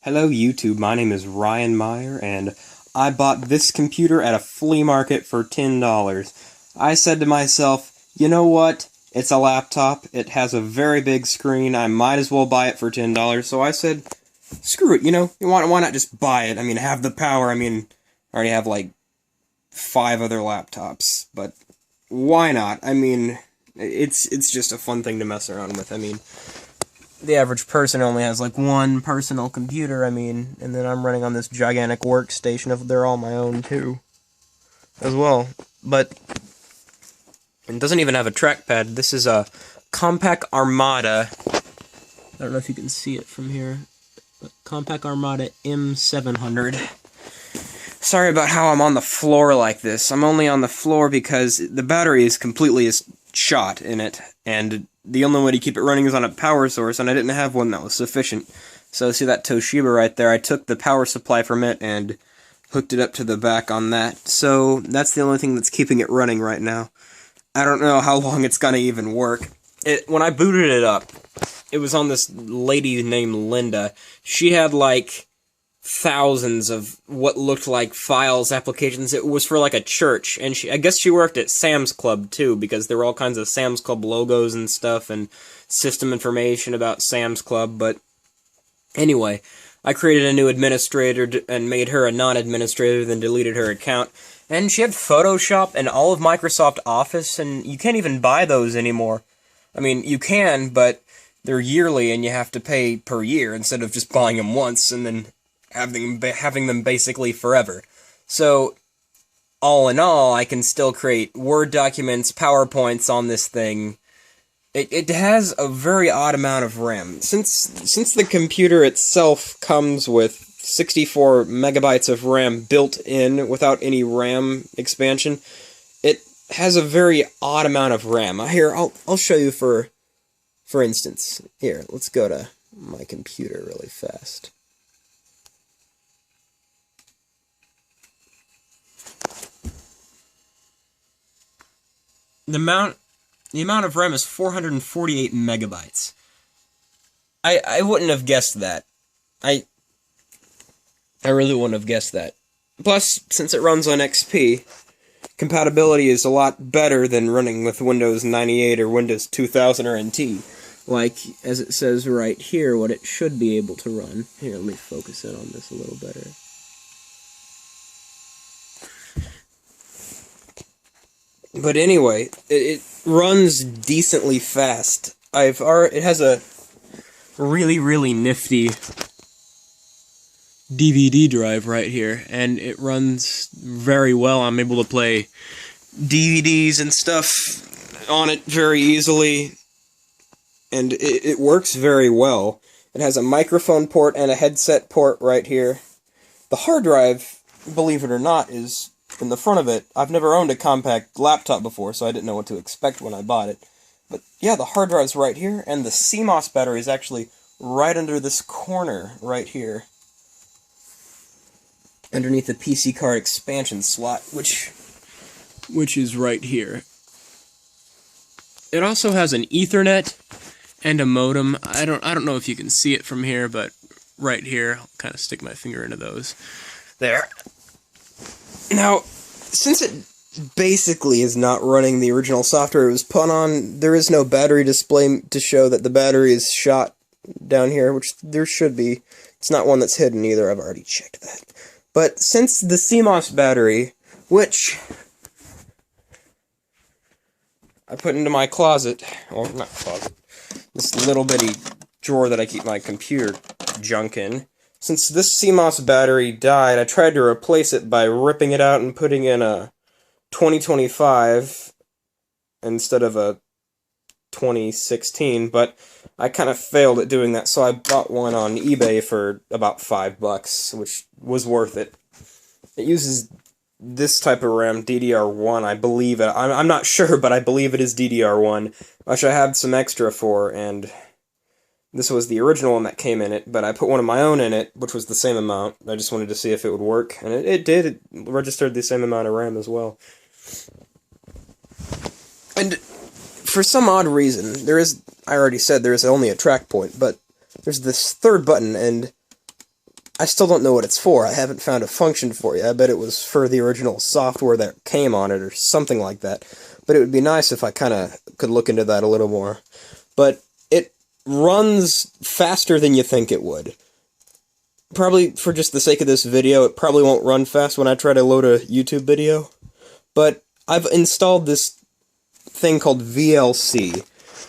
Hello YouTube, my name is Ryan Meyer, and I bought this computer at a flea market for $10. I said to myself, you know what, it's a laptop, it has a very big screen, I might as well buy it for $10, so I said, screw it, why not just buy it? I mean, have the power, I already have like 5 other laptops, but why not? I mean, it's just a fun thing to mess around with, the average person only has like one personal computer, and then I'm running on this gigantic workstation. They're all my own too, as well. But it doesn't even have a trackpad. This is a Compaq Armada. I don't know if you can see it from here, but Compaq Armada m700. Sorry about how I'm on the floor like this. I'm only on the floor because the battery is completely shot in it, and the only way to keep it running is on a power source, and I didn't have one that was sufficient. So see that Toshiba right there? I took the power supply from it and hooked it up to the back on that. So that's the only thing that's keeping it running right now. I don't know how long it's gonna even work. When I booted it up, it was on this lady named Linda. She had like thousands of what looked like files, applications. It was for like a church, and I guess she worked at Sam's Club too, because there were all kinds of Sam's Club logos and stuff, and system information about Sam's Club. But anyway, I created a new administrator and made her a non-administrator, then deleted her account. And she had Photoshop and all of Microsoft Office, and you can't even buy those anymore. You can, but they're yearly, and you have to pay per year instead of just buying them once and then having them basically forever. So, all in all, I can still create Word documents, PowerPoints on this thing. It has a very odd amount of RAM. Since the computer itself comes with 64 megabytes of RAM built in without any RAM expansion, it has a very odd amount of RAM. Here, I'll show you for instance. Here, let's go to my computer really fast. The amount of RAM is 448 megabytes. I wouldn't have guessed that. I really wouldn't have guessed that. Plus, since it runs on XP, compatibility is a lot better than running with Windows 98 or Windows 2000 or NT. Like, as it says right here, what it should be able to run. Here, let me focus in on this a little better. But anyway, it runs decently fast. It has a really nifty DVD drive right here, and it runs very well. I'm able to play DVDs and stuff on it very easily, and it works very well. It has a microphone port and a headset port right here. The hard drive, believe it or not, is in the front of it. I've never owned a compact laptop before, so I didn't know what to expect when I bought it. But yeah, the hard drive's right here, and the CMOS battery is actually right under this corner right here, underneath the PC card expansion slot, which is right here. It also has an Ethernet and a modem. I don't know if you can see it from here, but right here, I'll kind of stick my finger into those. There. Now, since it basically is not running the original software it was put on, there is no battery display to show that the battery is shot down here, which there should be. It's not one that's hidden either, I've already checked that. But since the CMOS battery, which I put into my closet, or not closet, this little bitty drawer that I keep my computer junk in, since this CMOS battery died, I tried to replace it by ripping it out and putting in a 2025 instead of a 2016, but I kind of failed at doing that, so I bought one on eBay for about $5, which was worth it. It uses this type of RAM, DDR1, I believe it. I'm not sure, but I believe it is DDR1, which I had some extra for, and this was the original one that came in it, but I put one of my own in it, which was the same amount. I just wanted to see if it would work, and it did. It registered the same amount of RAM as well. And for some odd reason, I already said there is only a track point, but there's this third button, and I still don't know what it's for. I haven't found a function for it. I bet it was for the original software that came on it or something like that. But it would be nice if I kind of could look into that a little more. But it runs faster than you think it would. Probably for just the sake of this video, it probably won't run fast when I try to load a YouTube video. But I've installed this thing called VLC.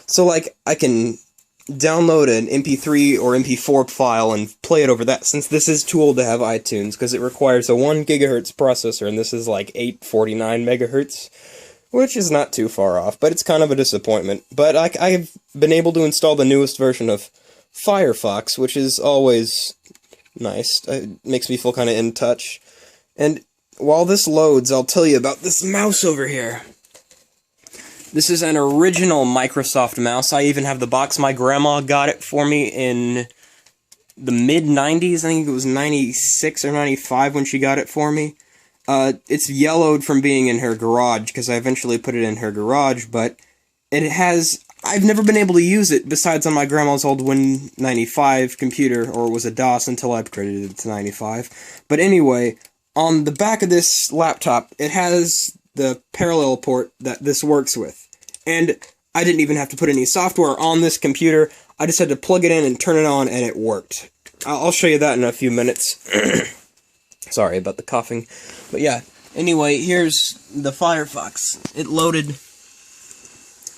So, like, I can download an MP3 or MP4 file and play it over that, since this is too old to have iTunes, because it requires a 1 GHz processor, and this is like 849 megahertz, which is not too far off, but it's kind of a disappointment. But I've been able to install the newest version of Firefox, which is always nice. It makes me feel kind of in touch. And while this loads, I'll tell you about this mouse over here. This is an original Microsoft mouse. I even have the box. My grandma got it for me in the mid-90s. I think it was 96 or 95 when she got it for me. It's yellowed from being in her garage, because I eventually put it in her garage, but it has... I've never been able to use it besides on my grandma's old Win95 computer, or it was a DOS until I upgraded it to 95. But anyway, on the back of this laptop, it has the parallel port that this works with. And I didn't even have to put any software on this computer. I just had to plug it in and turn it on, and it worked. I'll show you that in a few minutes. Sorry about the coughing. But yeah, anyway, here's the Firefox. It loaded.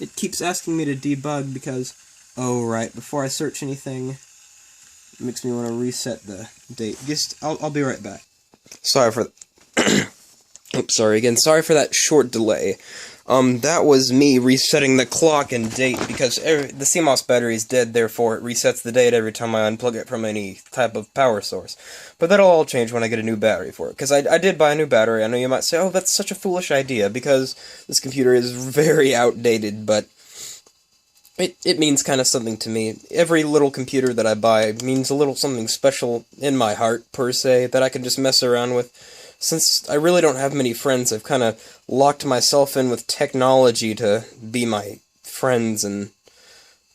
It keeps asking me to debug because, oh right, before I search anything, it makes me want to reset the date. I'll be right back. Sorry for oops, sorry again. Sorry for that short delay. That was me resetting the clock and date, because the CMOS battery is dead, therefore it resets the date every time I unplug it from any type of power source. But that'll all change when I get a new battery for it, because I did buy a new battery. I know you might say, oh, that's such a foolish idea, because this computer is very outdated, but it means kind of something to me. Every little computer that I buy means a little something special in my heart, per se, that I can just mess around with. Since I really don't have many friends, I've kind of locked myself in with technology to be my friends and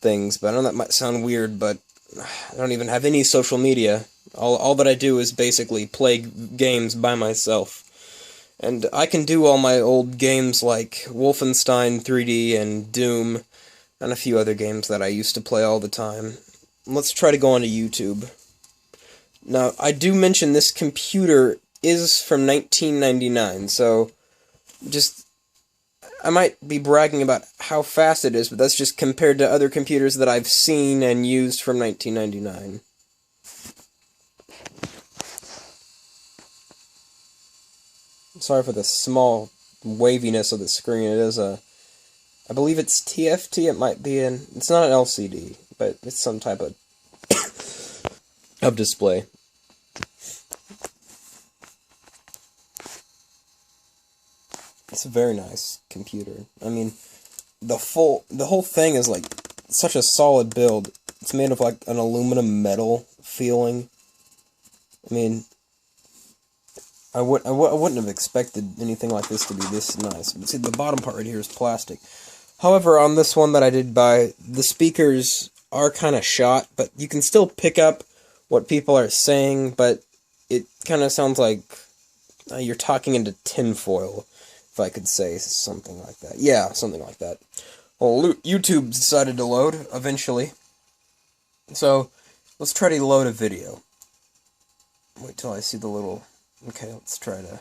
things. But I know that might sound weird, but I don't even have any social media. All that I do is basically play games by myself. And I can do all my old games like Wolfenstein 3D and Doom, and a few other games that I used to play all the time. Let's try to go onto YouTube. Now, I do mention this computer is from 1999, so I might be bragging about how fast it is, but that's just compared to other computers that I've seen and used from 1999. Sorry for the small waviness of the screen. It is I believe it's TFT. It might be it's not an LCD, but it's some type of display. It's a very nice computer. I mean, the whole thing is like such a solid build. It's made of like an aluminum metal feeling. I mean, I wouldn't have expected anything like this to be this nice. But see, the bottom part right here is plastic. However, on this one that I did buy, the speakers are kind of shot, but you can still pick up what people are saying, but it kind of sounds like you're talking into tinfoil. If I could say something like that. Yeah, something like that. Well, YouTube decided to load, eventually. So, let's try to load a video. Wait till I see the little... Okay, let's try to...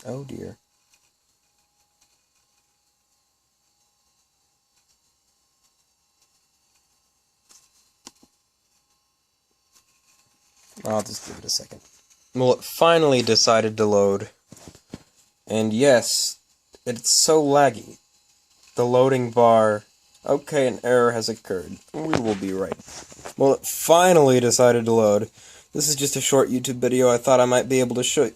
Oh dear. I'll just give it a second. Well, it finally decided to load. And yes, it's so laggy. The loading bar... Okay, an error has occurred. We will be right. Well, it finally decided to load. This is just a short YouTube video. I thought I might be able to show you.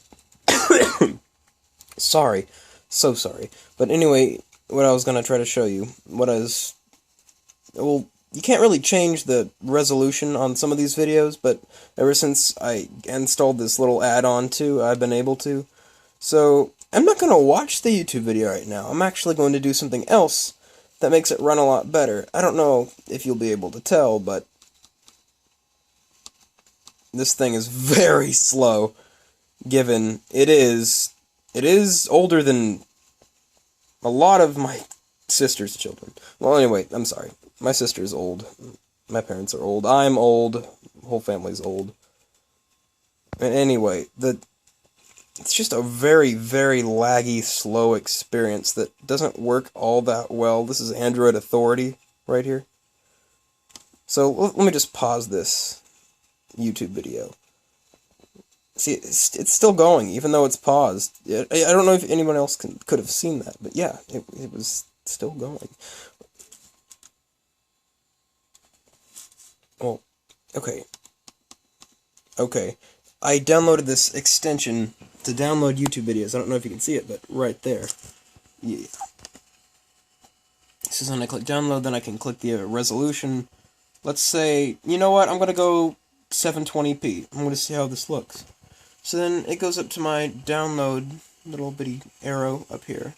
Sorry. So sorry. But anyway, what I was going to try to show you, well, you can't really change the resolution on some of these videos, but ever since I installed this little add-on too, I've been able to. So, I'm not going to watch the YouTube video right now. I'm actually going to do something else that makes it run a lot better. I don't know if you'll be able to tell, but this thing is very slow, given it is older than a lot of my sister's children. Well, anyway, I'm sorry. My sister's old. My parents are old. I'm old. The whole family's old. And anyway, it's just a very, very laggy, slow experience that doesn't work all that well. This is Android Authority right here. So let me just pause this YouTube video. See, it's still going, even though it's paused. I don't know if anyone else could have seen that, but yeah, it was still going. Well, okay. I downloaded this extension to download YouTube videos. I don't know if you can see it, but right there. Yeah. This is when I click download, then I can click the resolution. Let's say, you know what, I'm going to go 720p. I'm going to see how this looks. So then it goes up to my download little bitty arrow up here.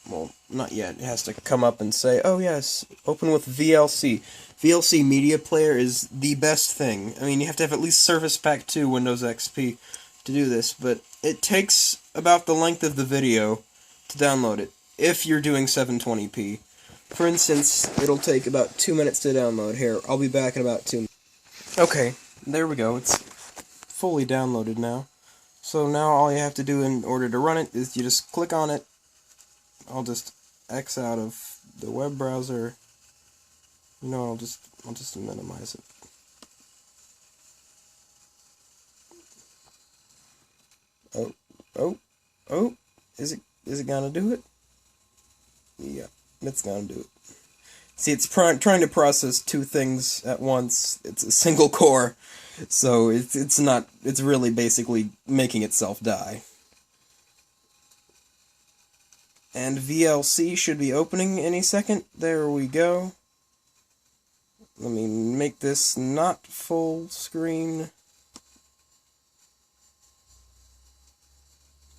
Well, not yet. It has to come up and say, oh yes, open with VLC. VLC Media Player is the best thing. I mean, you have to have at least Service Pack 2 Windows XP to do this, but it takes about the length of the video to download it, if you're doing 720p. For instance, it'll take about 2 minutes to download. Here, I'll be back in about 2 minutes. Okay, there we go. It's fully downloaded now. So now all you have to do in order to run it is you just click on it. I'll just X out of the web browser. You know, I'll just minimize it. Oh, is it gonna do it? Yeah, it's gonna do it. See, it's trying to process two things at once. It's a single core, so it's really basically making itself die. And VLC should be opening any second. There we go. Let me make this not full screen.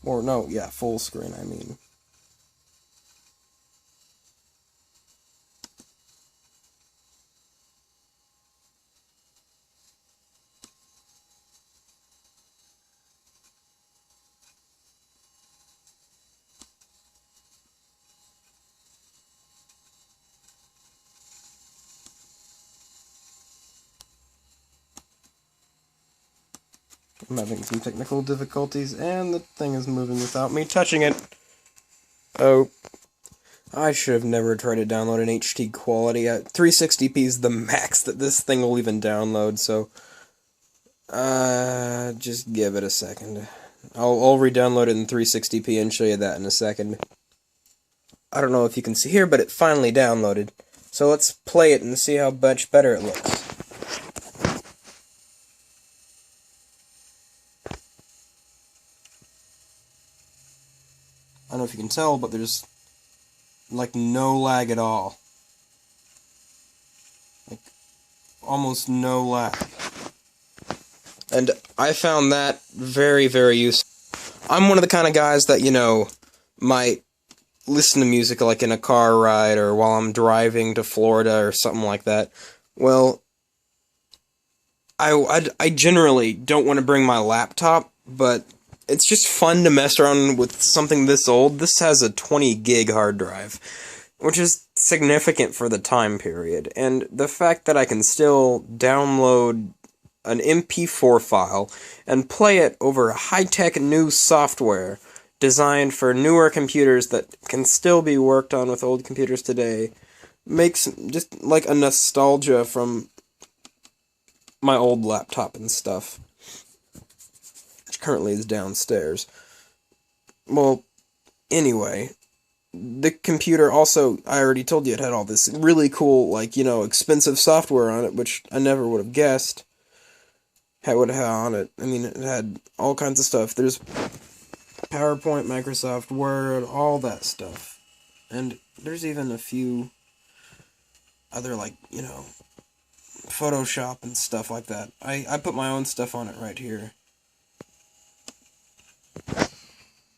Or no, yeah, full screen, I mean. I'm having some technical difficulties, and the thing is moving without me touching it. Oh, I should have never tried to download in HD quality. 360p is the max that this thing will even download, so just give it a second. I'll re-download it in 360p and show you that in a second. I don't know if you can see here, but it finally downloaded. So let's play it and see how much better it looks. I don't know if you can tell, but there's like no lag at all. Like almost no lag. And I found that very, very useful. I'm one of the kind of guys that, you know, might listen to music like in a car ride or while I'm driving to Florida or something like that. Well, I generally don't want to bring my laptop, but it's just fun to mess around with something this old. This has a 20 gig hard drive, which is significant for the time period. And the fact that I can still download an MP4 file and play it over high-tech new software designed for newer computers that can still be worked on with old computers today makes just like a nostalgia from my old laptop and stuff. Currently is downstairs. Well, anyway, the computer also, I already told you it had all this really cool, like, you know, expensive software on it, which I never would have guessed would have on it. I mean, it had all kinds of stuff. There's PowerPoint, Microsoft Word, all that stuff. And there's even a few other, like, you know, Photoshop and stuff like that. I put my own stuff on it right here.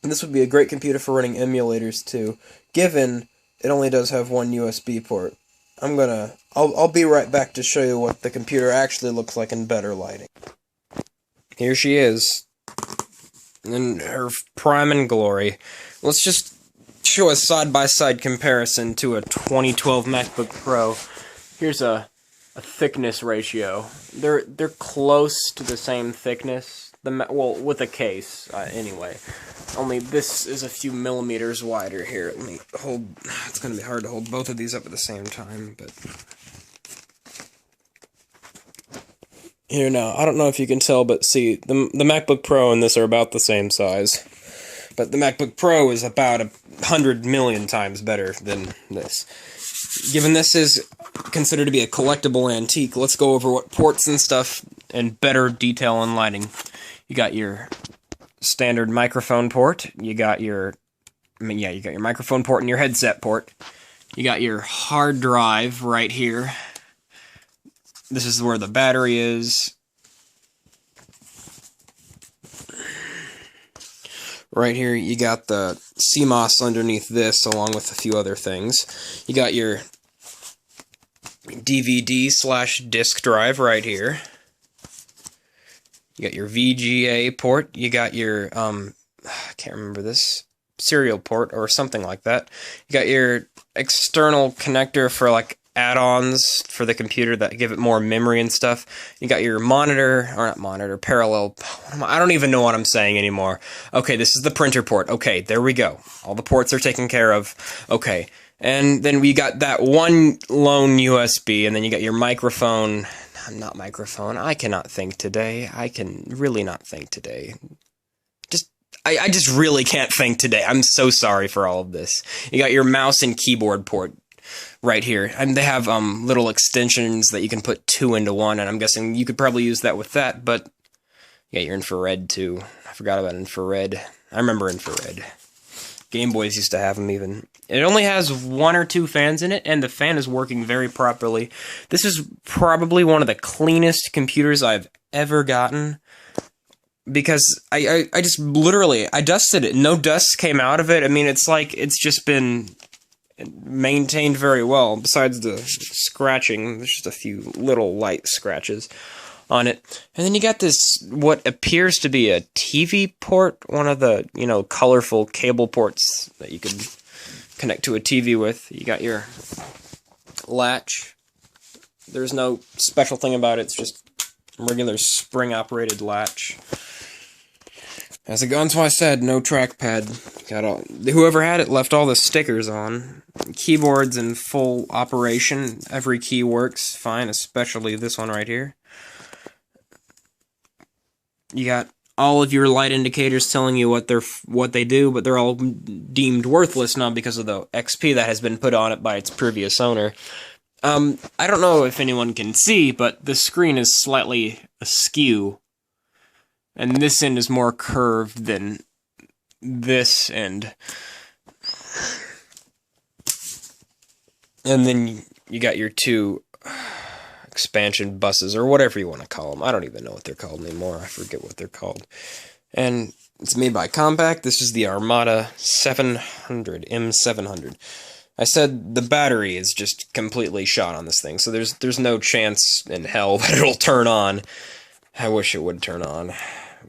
And this would be a great computer for running emulators too, given it only does have one USB port. I'll be right back to show you what the computer actually looks like in better lighting. Here she is, in her prime and glory. Let's just show a side-by-side comparison to a 2012 MacBook Pro. Here's a thickness ratio. They're close to the same thickness. Well, with a case, anyway. Only this is a few millimeters wider here. Let me hold. It's gonna be hard to hold both of these up at the same time, but here now. I don't know if you can tell, but see, the MacBook Pro and this are about the same size. But the MacBook Pro is about 100 million times better than this. Given this is considered to be a collectible antique, let's go over what ports and stuff and better detail and lighting. You got your standard microphone port. You got your microphone port and your headset port. You got your hard drive right here. This is where the battery is. Right here, you got the CMOS underneath this, along with a few other things. You got your DVD/disk drive right here. You got your VGA port. You got your, I can't remember this, serial port or something like that. You got your external connector for, like, add-ons for the computer that give it more memory and stuff. You got your monitor, or not monitor, parallel, I don't even know what I'm saying anymore. Okay, this is the printer port. Okay, there we go. All the ports are taken care of. Okay, and then we got that one lone USB, and then you got your microphone. Not microphone. I cannot think today. I can really not think today. I just really can't think today. I'm so sorry for all of this. You got your mouse and keyboard port right here. And they have little extensions that you can put two into one, and I'm guessing you could probably use that with that, but yeah, your infrared too. I forgot about infrared. I remember infrared. Game Boys used to have them even. It only has one or two fans in it, and the fan is working very properly. This is probably one of the cleanest computers I've ever gotten, because I just literally, I dusted it. No dust came out of it. I mean, it's like, it's just been maintained very well, besides the scratching. There's just a few little light scratches on it. And then you got this, what appears to be a TV port, one of the, you know, colorful cable ports that you could connect to a TV with. You got your latch. There's no special thing about it, it's just a regular spring-operated latch. As it goes, I said, no trackpad. Got all, whoever had it left all the stickers on. Keyboard's in full operation. Every key works fine, especially this one right here. You got all of your light indicators telling you what they do, but they're all deemed worthless now because of the XP that has been put on it by its previous owner. I don't know if anyone can see, but the screen is slightly askew. And this end is more curved than this end. And then you got your two expansion buses, or whatever you want to call them. I don't even know what they're called anymore. I forget what they're called. And it's made by Compaq. This is the Armada 700, M700. I said the battery is just completely shot on this thing, so there's no chance in hell that it'll turn on. I wish it would turn on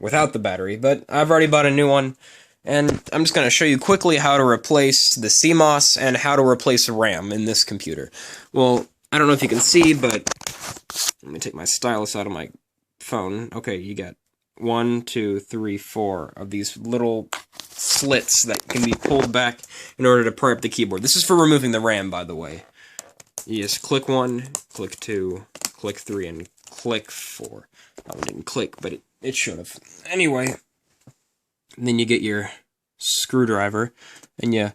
without the battery, but I've already bought a new one, and I'm just going to show you quickly how to replace the CMOS and how to replace RAM in this computer. Well, I don't know if you can see, but let me take my stylus out of my phone. Okay, you got 1, 2, 3, 4 of these little slits that can be pulled back in order to pry up the keyboard. This is for removing the RAM, by the way. You just click 1, click 2, click 3, and click 4. That one didn't click, but it should have. Anyway, and then you get your screwdriver, and you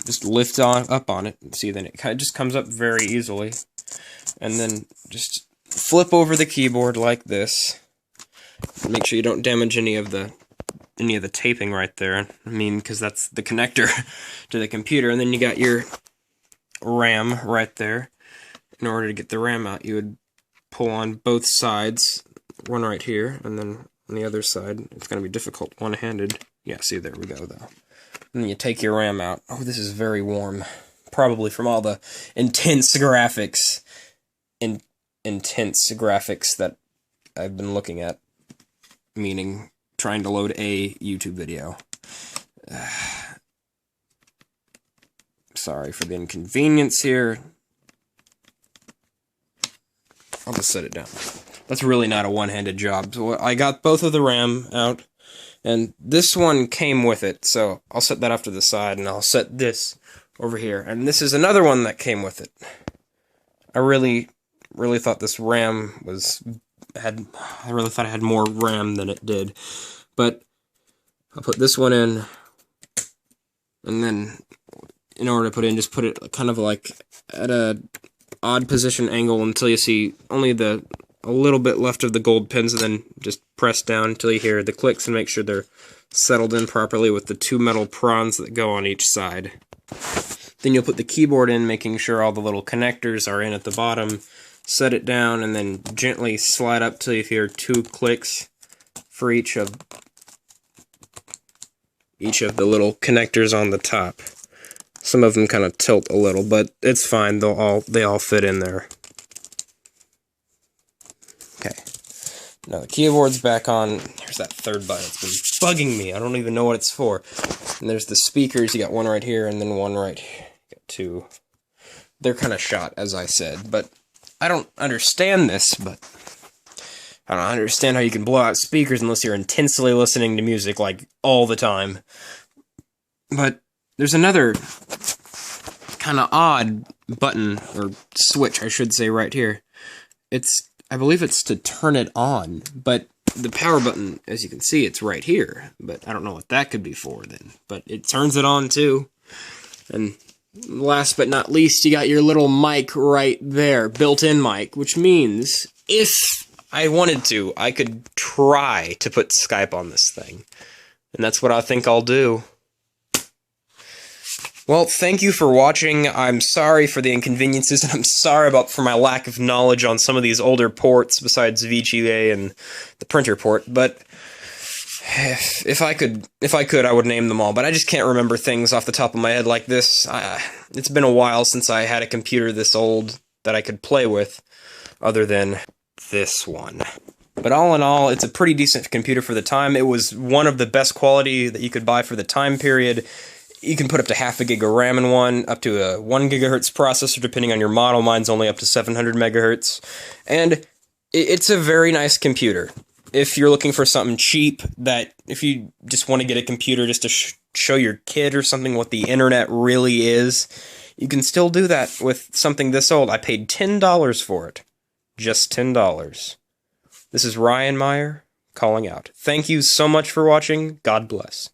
just lift up on it. See, then it kind of just comes up very easily. And then just flip over the keyboard like this. Make sure you don't damage any of the taping right there. I mean, because that's the connector to the computer. And then you got your RAM right there. In order to get the RAM out, you would pull on both sides. One right here, and then on the other side. It's going to be difficult one-handed. Yeah, see, there we go, though. And then you take your RAM out. Oh, this is very warm. probably from all the intense graphics that I've been looking at, meaning trying to load a YouTube video. Sorry for the inconvenience here. I'll just set it down. That's really not a one-handed job. So I got both of the RAM out, and this one came with it, so I'll set that off to the side, and I'll set this over here. And this is another one that came with it. I really thought this RAM I really thought it had more RAM than it did. But I'll put this one in, and then in order to put in, just put it kind of like at a odd position angle until you see only a little bit left of the gold pins, and then just press down until you hear the clicks and make sure they're settled in properly with the 2 metal prongs that go on each side. Then you'll put the keyboard in, making sure all the little connectors are in at the bottom, set it down, and then gently slide up till you hear 2 clicks for each of the little connectors on the top. Some of them kind of tilt a little, but it's fine. They all fit in there. Okay. Now the keyboard's back on. Here's that third button. It's been bugging me. I don't even know what it's for. And there's the speakers. You got one right here and then one right here. You got 2. They're kind of shot, as I said, but I don't understand this, but I don't understand how you can blow out speakers unless you're intensely listening to music, like, all the time. But there's another kind of odd button, or switch, I should say, right here. I believe it's to turn it on, but the power button, as you can see, it's right here. But I don't know what that could be for, then. But it turns it on, too. And last but not least, you got your little mic right there, built-in mic, which means if I wanted to, I could try to put Skype on this thing. And that's what I think I'll do. Well, thank you for watching. I'm sorry for the inconveniences, and I'm sorry for my lack of knowledge on some of these older ports besides VGA and the printer port, but if I could, I would name them all, but I just can't remember things off the top of my head like this. It's been a while since I had a computer this old that I could play with, other than this one. But all in all, it's a pretty decent computer for the time. It was one of the best quality that you could buy for the time period. You can put up to half a gig of RAM in one, up to a 1 gigahertz processor, depending on your model. Mine's only up to 700 megahertz. And it's a very nice computer. If you're looking for something cheap, if you just want to get a computer just to show your kid or something what the internet really is, you can still do that with something this old. I paid $10 for it. Just $10. This is Ryan Meyer calling out. Thank you so much for watching. God bless.